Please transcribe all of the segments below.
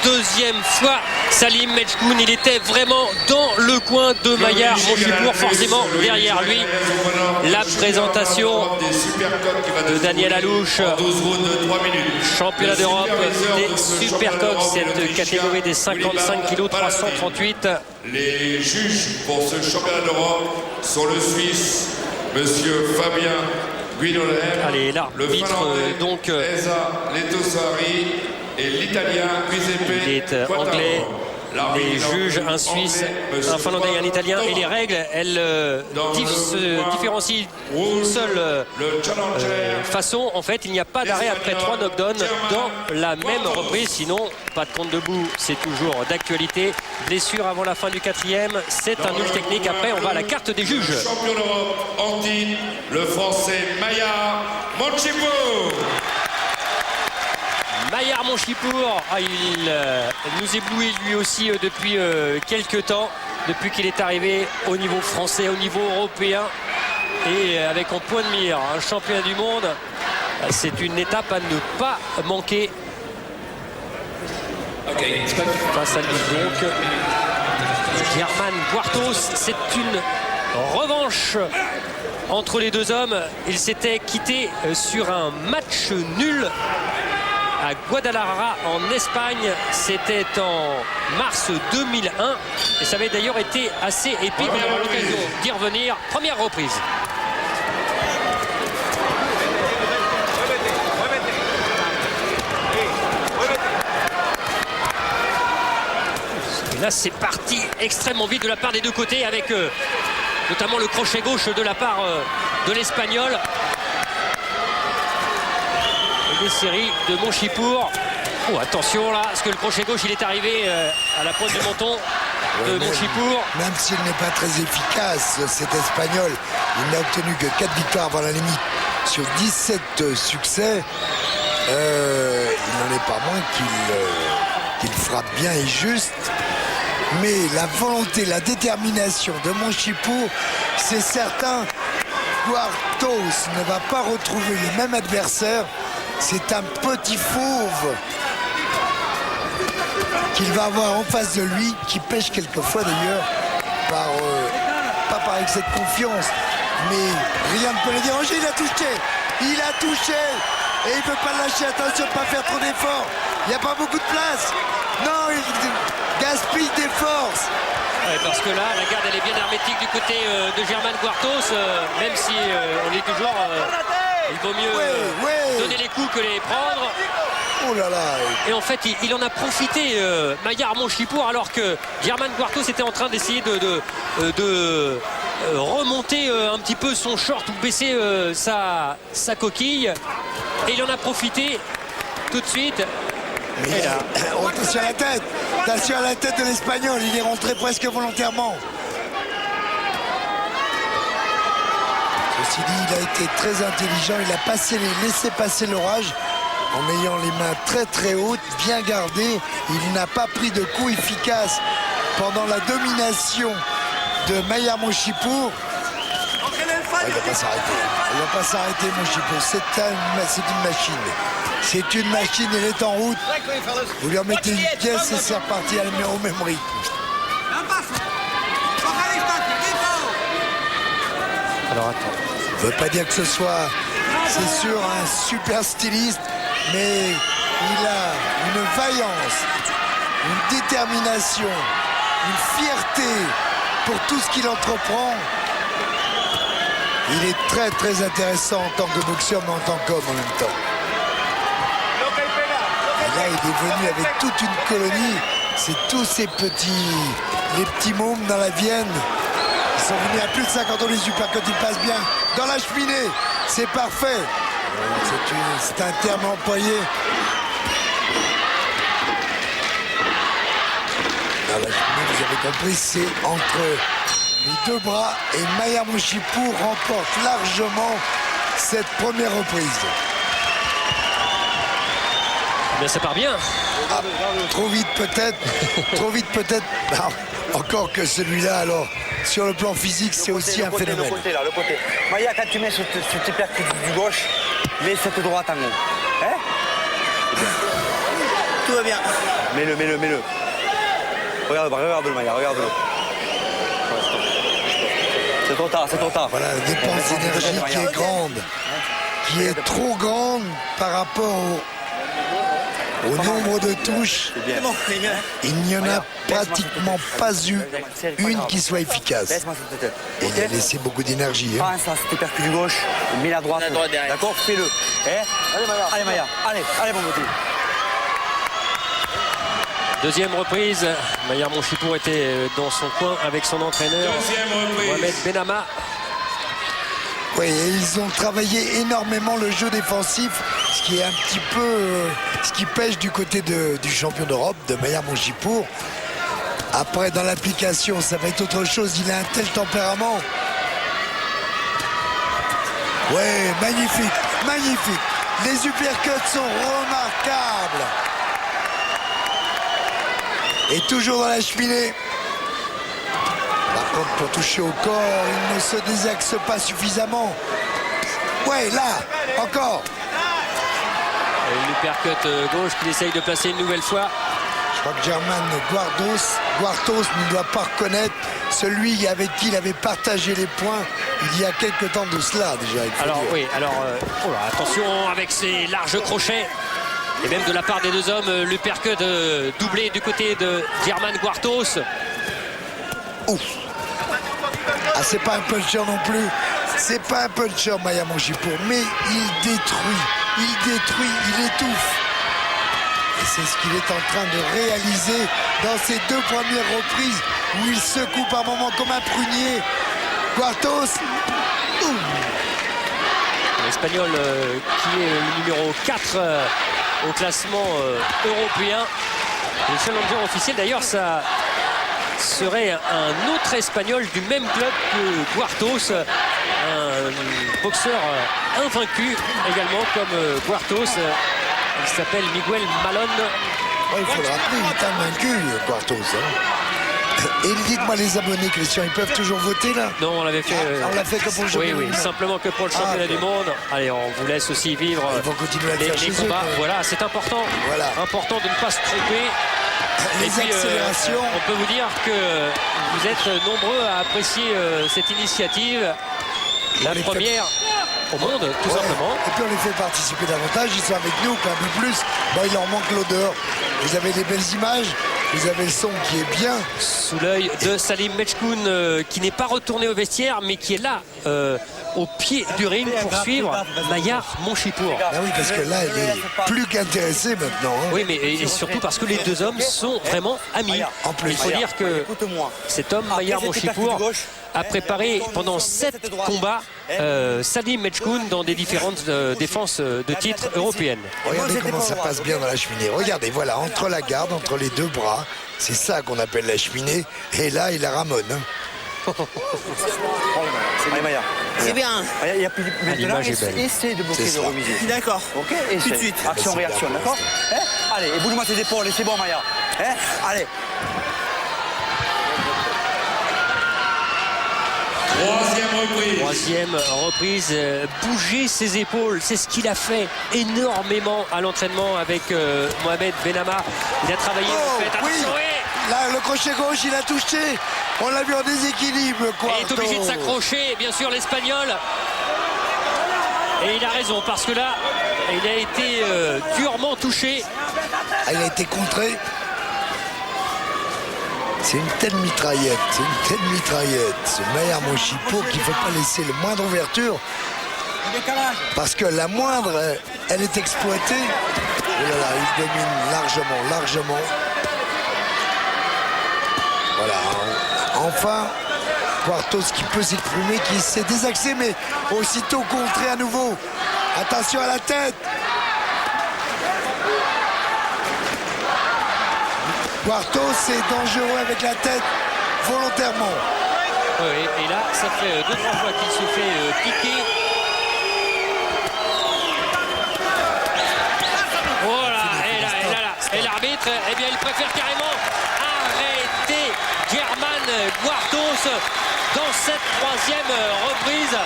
deuxième fois. Salim Mechkoun, il était vraiment dans le coin de Mayar Monchipour, forcément derrière lui. La présentation de Daniel Alouche, championnat d'Europe des Supercoques, cette catégorie des 55 kg 338. Les juges pour ce championnat d'Europe sont le Suisse, monsieur Fabien Guidolem, allez, l'arbitre donc Esa Letosari et l'italien Giuseppe. Il est anglais. Les juges, un Suisse, un Finlandais et un Italien. Et les règles, elles se différencient d'une seule façon. En fait, il n'y a pas d'arrêt après 3 knockdowns dans la même reprise. Sinon, pas de compte debout, c'est toujours d'actualité. Blessure avant la fin du 4e, c'est un nul technique. Après, on va à la carte des juges. Champion d'Europe en titre, le Français Mayar Monchipour. Mayar Monchipour, il nous éblouit lui aussi depuis quelques temps, depuis qu'il est arrivé au niveau français, au niveau européen, et avec en point de mire un championnat du monde. C'est une étape à ne pas manquer. Face à lui donc Germán Cuartos, c'est une revanche entre les deux hommes. Ils s'étaient quittés sur un match nul à Guadalajara en Espagne, c'était en mars 2001 et ça avait d'ailleurs été assez épique. On aura l'occasion d'y revenir. Première reprise. Et là c'est parti extrêmement vite de la part des deux côtés avec notamment le crochet gauche de la part de l'Espagnol. Des séries de Monchipour. Oh, attention là, parce que le crochet gauche il est arrivé à la pointe du menton de Monchipour. Même s'il n'est pas très efficace, cet Espagnol, il n'a obtenu que 4 victoires avant la limite sur 17 succès. Il n'en est pas moins qu'il frappe bien et juste. Mais la volonté, la détermination de Monchipour, c'est certain. Cuartos ne va pas retrouver le même adversaire. C'est un petit fauve qu'il va avoir en face de lui, qui pêche quelquefois d'ailleurs pas par excès de confiance, mais rien ne peut le déranger. Il a touché et il ne peut pas lâcher. Attention de ne pas faire trop d'efforts, il n'y a pas beaucoup de place. Non, il gaspille des forces. Ouais, parce que là, la garde elle est bien hermétique du côté de Germán Cuartos, même si on est toujours... il vaut mieux donner les coups que les prendre. Oh là là. Et en fait, il en a profité, Mayar Monchipour, alors que Germán Cuartos était en train d'essayer de remonter un petit peu son short ou baisser sa coquille. Et il en a profité tout de suite. Et là, attention à la tête de l'Espagnol, il est rentré presque volontairement. Ceci dit, il a été très intelligent, il a laissé passer l'orage en ayant les mains très très hautes, bien gardées. Il n'a pas pris de coups efficaces pendant la domination de Mayar Monchipour. Il ne va pas s'arrêter, Monchipour. C'est une machine. C'est une machine, elle est en route. Vous lui en mettez une pièce et c'est reparti au même rythme. Alors attends. Ça ne veut pas dire que ce soit, c'est sûr, un super styliste, mais il a une vaillance, une détermination, une fierté pour tout ce qu'il entreprend. Il est très très intéressant en tant que boxeur, mais en tant qu'homme en même temps. Et là, il est venu avec toute une colonie. C'est tous ces les petits mômes dans la Vienne. Ils sont venus à plus de 50 ans les supercuts, ils passent bien dans la cheminée. C'est parfait. C'est un terme employé. Dans la cheminée, vous avez compris, c'est entre les deux bras et Mayar Monchipour remporte largement cette première reprise. Mais ça part bien. Ah, trop vite peut-être. Trop vite peut-être. Encore que celui-là, alors, sur le plan physique, c'est aussi un phénomène. Le côté. Mayar, quand tu mets ce percute du gauche, mets cette droite en haut. Hein? tout va bien. Mets-le. Regarde-le, Maya, regarde-le. C'est trop tard. Voilà, la dépense d'énergie qui est grande, qui est trop grande par rapport au nombre de touches. Il n'y en a pratiquement pas eu une qui soit efficace. Laisse-moi cette tête. Et il a laissé beaucoup d'énergie. Prends ça, c'était percu du gauche, mets la droite. D'accord, fais-le. Allez Maya, allez mon petit. Deuxième reprise, Maya Monchipour était dans son coin avec son entraîneur Mohamed Benama. Oui, et ils ont travaillé énormément le jeu défensif, ce qui est un petit peu ce qui pêche du côté du champion d'Europe, de Maya Monchipour. Après, dans l'application, ça va être autre chose. Il a un tel tempérament. Ouais, magnifique. Les uppercuts sont remarquables. Et toujours dans la cheminée. Par contre, pour toucher au corps, il ne se désaxe pas suffisamment. Ouais, là, encore. L'uppercut gauche qu'il essaye de placer une nouvelle fois. Je crois que German Guartos ne doit pas reconnaître celui avec qui il avait partagé les points il y a quelques temps de cela déjà. Attention avec ses larges crochets. Et même de la part des deux hommes, l'uppercut doublé du côté de German Guartos. Ouf. Ah, c'est pas un puncher non plus. C'est pas un puncher, Maya Monchipour, mais il détruit, il étouffe. Et c'est ce qu'il est en train de réaliser dans ces deux premières reprises où il secoue par moments comme un prunier. Guartos. L'Espagnol qui est le numéro 4 au classement européen. Le challenger officiel, d'ailleurs, ça serait un autre Espagnol du même club que Guartos, un boxeur invaincu également comme Guartos. Il s'appelle Miguel Malone. Il faut le rappeler, il est invaincu, Guartos. Et dites-moi les abonnés, Christian, ils peuvent toujours voter là? Non, on l'avait fait. On l'a fait que pour le championnat du monde. Simplement que pour le championnat du monde. Allez, on vous laisse aussi vivre les combats. Voilà, c'est important. Important de ne pas se tromper. Les accélérations. On peut vous dire que vous êtes nombreux à apprécier cette initiative. La première au monde, tout simplement. Et puis on les fait participer davantage. Ils sont avec nous, un peu plus. Bon, il leur manque l'odeur. Vous avez des belles images. Vous avez le son qui est bien. Sous l'œil de Salim Mechkoun, qui n'est pas retourné au vestiaire, mais qui est là, au pied du ring, pour suivre Maya Monchipour. Ah oui, parce que là, elle est plus qu'intéressée maintenant. Oui, mais et surtout parce que les deux hommes sont vraiment amis. En plus, il faut dire que cet homme, Maya Monchipour, a préparé pendant 7 combats Salim Mechkoun dans des différentes défenses de titres européennes. Regardez comment ça passe bien dans la cheminée. Regardez, voilà, entre la garde, entre les deux bras. C'est ça qu'on appelle la cheminée. Et là, il la ramone. Allez, Maya. C'est bien. Il y a plus maintenant, essaie de bloquer, de remiser. D'accord. Ok, essaie. Tout de suite. Action-réaction, d'accord? Allez, et bouge-moi tes épaules, et c'est bon, Maya. Allez. Troisième reprise, bouger ses épaules, c'est ce qu'il a fait énormément à l'entraînement avec Mohamed Benama. Il a travaillé Là, le crochet gauche, il a touché. On l'a vu en déséquilibre. Il est obligé de s'accrocher, bien sûr, l'Espagnol. Et il a raison, parce que là, il a été durement touché. Il a été contré. C'est une telle mitraillette, ce Maya Monchipour qu'il ne faut pas laisser le moindre ouverture. Parce que la moindre, elle est exploitée. Oh là là, il domine largement. Voilà, enfin, Guartos qui peut s'exprimer, qui s'est désaxé, mais aussitôt contré à nouveau. Attention à la tête. Guartos est dangereux avec la tête, volontairement. Oui, et là, ça fait 2-3 fois qu'il se fait piquer. Voilà, et l'arbitre, eh bien, il préfère carrément arrêter Germán Guardos dans cette troisième reprise.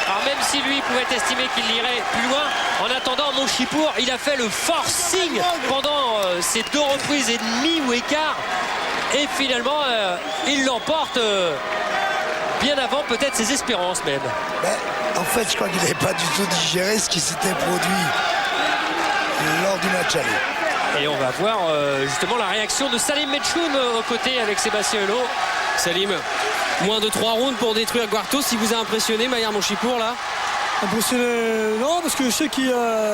Alors même si lui pouvait estimer qu'il irait plus loin, en attendant Monchipour, il a fait le forcing pendant ces 2 reprises et demie ou écart. Et finalement, il l'emporte bien avant peut-être ses espérances même. En fait, je crois qu'il n'avait pas du tout digéré ce qui s'était produit lors du match aller. Et on va voir justement la réaction de Salim Metchoun aux côtés avec Sébastien Hulot. Salim, moins de 3 rounds pour détruire Guardos. Il vous a impressionné, Mayar Monchipour, là? Impressionné, non, parce que je sais que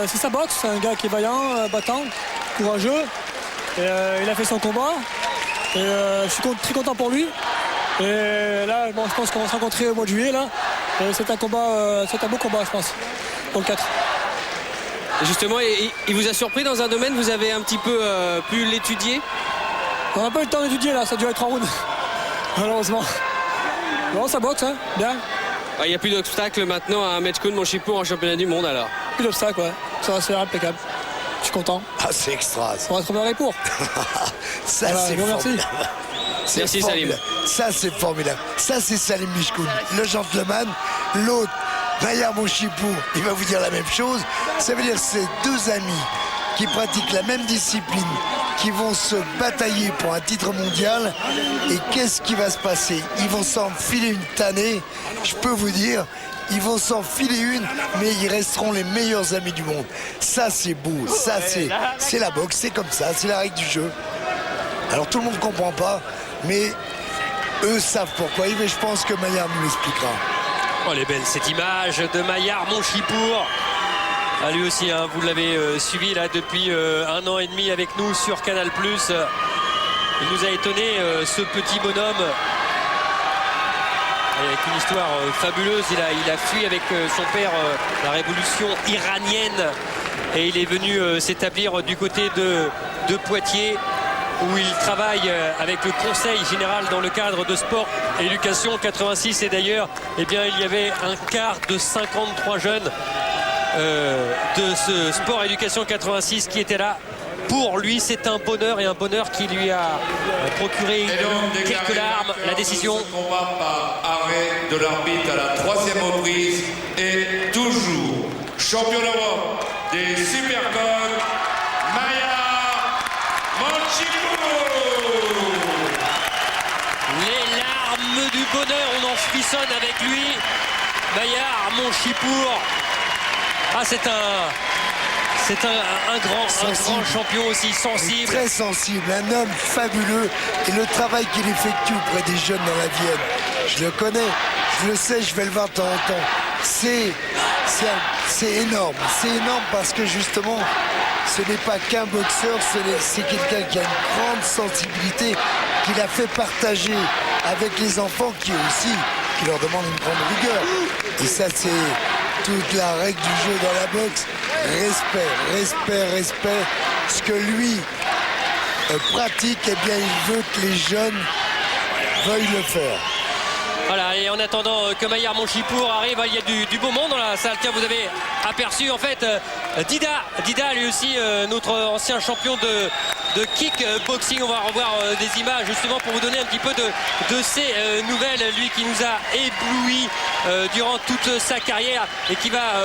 c'est sa boxe. C'est un gars qui est vaillant, battant, courageux. Et, il a fait son combat. Et, je suis très content pour lui. Et là, bon, je pense qu'on va se rencontrer au mois de juillet. Là. C'est un combat, c'est un beau combat, je pense, pour le 4. Et justement, il vous a surpris dans un domaine, vous avez un petit peu pu l'étudier? On n'a pas eu le temps d'étudier, là, ça a duré 3 rounds, malheureusement. Bon, ça boxe, hein, bien. Il n'y a plus d'obstacle maintenant à Metchoun Monchipour en championnat du monde, alors? Plus d'obstacle, ouais. Ça va se faire impeccable. Je suis content. Ah, c'est extra. On va se remercier pour. Ça, voilà, c'est formidable. Merci Salim. Ça, c'est formidable. Ça, c'est Salim Metchoun, le gentleman. L'autre, Mayar Monchipour, il va vous dire la même chose. Ça veut dire que c'est 2 amis qui pratiquent la même discipline, qui vont se batailler pour un titre mondial. Et qu'est-ce qui va se passer? Ils vont s'enfiler une tannée. Je peux vous dire, ils vont s'enfiler une, mais ils resteront les meilleurs amis du monde. Ça, c'est beau. Ça, c'est la boxe. C'est comme ça. C'est la règle du jeu. Alors, tout le monde ne comprend pas, mais eux savent pourquoi. Et je pense que Mayar nous l'expliquera. Oh, elle est belle cette image de Mayar Monchipour. Ah, lui aussi, hein, vous l'avez suivi là depuis 1 an et demi avec nous sur Canal+. Il nous a étonné, ce petit bonhomme, avec une histoire fabuleuse. Il a fui avec son père la révolution iranienne et il est venu s'établir du côté de Poitiers, où il travaille avec le Conseil général dans le cadre de Sport et Éducation 86. Et d'ailleurs, eh bien, il y avait un quart de 53 jeunes de ce Sport Éducation 86 qui étaient là pour lui. C'est un bonheur, et un bonheur qui lui a procuré quelques larmes. La décision. Ce combat par arrêt de l'arbitre à la 3e reprise est toujours champion d'Europe des Supercodes, Mayar Monchipour. Les larmes du bonheur, on en frissonne avec lui. Mayar Monchipour. Ah, c'est un grand champion aussi, sensible. Très sensible, un homme fabuleux. Et le travail qu'il effectue auprès des jeunes dans la Vienne, je le connais, je le sais, je vais le voir de temps en temps. C'est énorme. C'est énorme parce que justement, ce n'est pas qu'un boxeur, c'est quelqu'un qui a une grande sensibilité, qu'il a fait partager avec les enfants qui leur demandent une grande rigueur. Et ça, c'est toute la règle du jeu dans la boxe. Respect. Ce que lui pratique, eh bien, il veut que les jeunes veuillent le faire. Voilà, et en attendant que Mayar Monchipour arrive, il y a du beau monde dans la salle. Tiens, vous avez aperçu en fait Dida, lui aussi, notre ancien champion de kickboxing. On va revoir des images justement pour vous donner un petit peu de ces nouvelles. Lui qui nous a ébloui durant toute sa carrière et qui va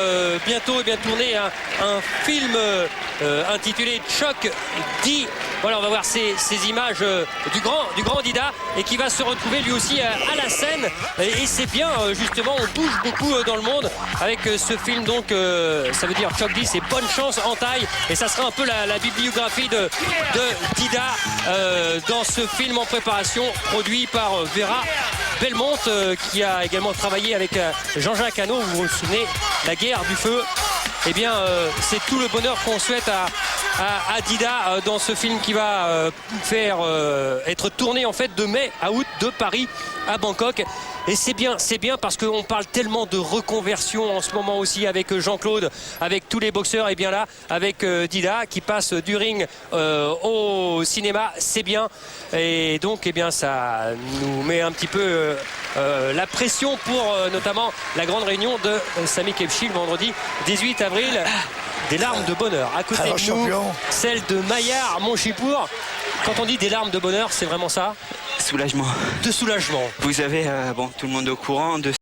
bientôt tourner un film intitulé Choc D. Voilà, on va voir ces images du grand Dida, et qui va se retrouver lui aussi à la scène. Et c'est bien, justement, on bouge beaucoup dans le monde avec ce film. Donc ça veut dire Choc D, c'est bonne chance en taille. Et ça sera un peu la bibliographie de Dida dans ce film en préparation, produit par Vera Belmont, qui a également travaillé avec Jean-Jacques Hano. Vous vous souvenez, La guerre du feu. Eh bien, c'est tout le bonheur qu'on souhaite à Dida dans ce film qui va être tourné en fait de mai à août, de Paris à Bangkok. Et c'est bien parce qu'on parle tellement de reconversion en ce moment aussi avec Jean-Claude, avec tous les boxeurs. Et bien là, avec Dida qui passe du ring au cinéma, c'est bien. Et donc, eh bien, ça nous met un petit peu la pression pour notamment la grande réunion de Samy Khebchi le vendredi 18 avril. Des larmes de bonheur à côté de nous, celle de Mayar Monchipour. Quand on dit des larmes de bonheur, c'est vraiment ça? Soulagement. De soulagement. Vous avez bon, tout le monde au courant de